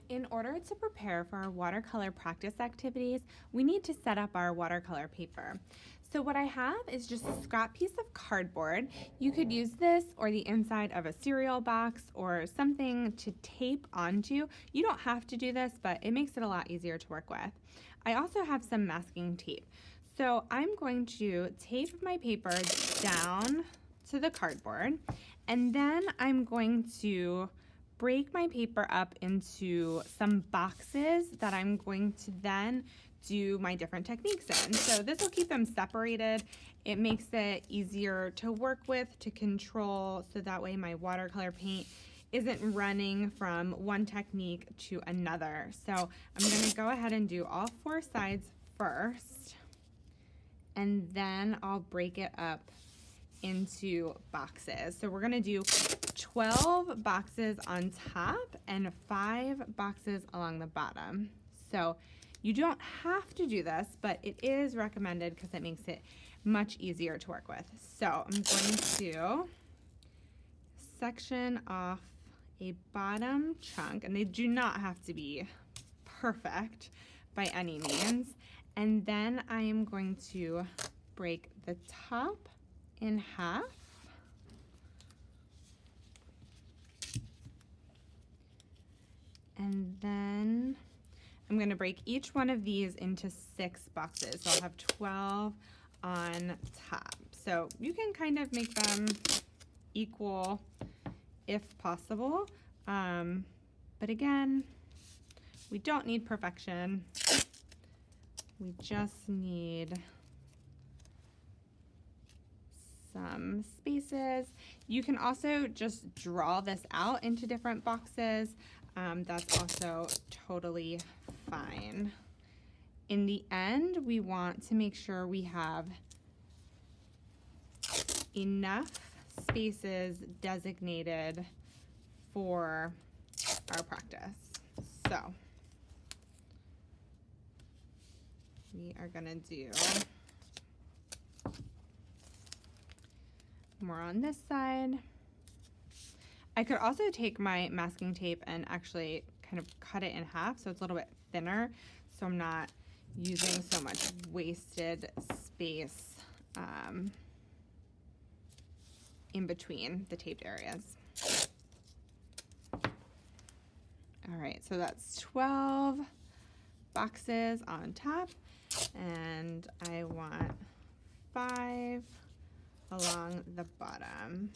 In order to prepare for our watercolor practice activities, we need to set up our watercolor paper. So what I have is just a scrap piece of cardboard. You could use this or the inside of a cereal box or something to tape onto. You don't have to do this, but it makes it a lot easier to work with. I also have some masking tape. So I'm going to tape my paper down to the cardboard, and then I'm going to break my paper up into some boxes that I'm going to then do my different techniques in. So this will keep them separated. It makes it easier to work with, to control, so that way my watercolor paint isn't running from one technique to another. So I'm gonna go ahead and do all four sides first, and then I'll break it up into boxes. So we're gonna do 12 boxes on top and 5 boxes along the bottom. So you don't have to do this, but it is recommended because it makes it much easier to work with. So I'm going to section off a bottom chunk, and they do not have to be perfect by any means. And then I am going to break the top in half. And then I'm going to break each one of these into 6 boxes. So I'll have 12 on top. So you can kind of make them equal if possible. But again, we don't need perfection. We just need some spaces. You can also just draw this out into different boxes. That's also totally fine. In the end, we want to make sure we have enough spaces designated for our practice. So we are gonna do more on this side. I could also take my masking tape and actually kind of cut it in half so it's a little bit thinner, so I'm not using so much wasted space in between the taped areas. All right, so that's 12 boxes on top, and I want 5 along the bottom.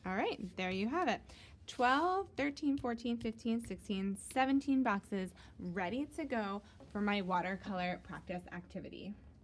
All right, there you have it. 12, 13, 14, 15, 16, 17 boxes ready to go for my watercolor practice activity.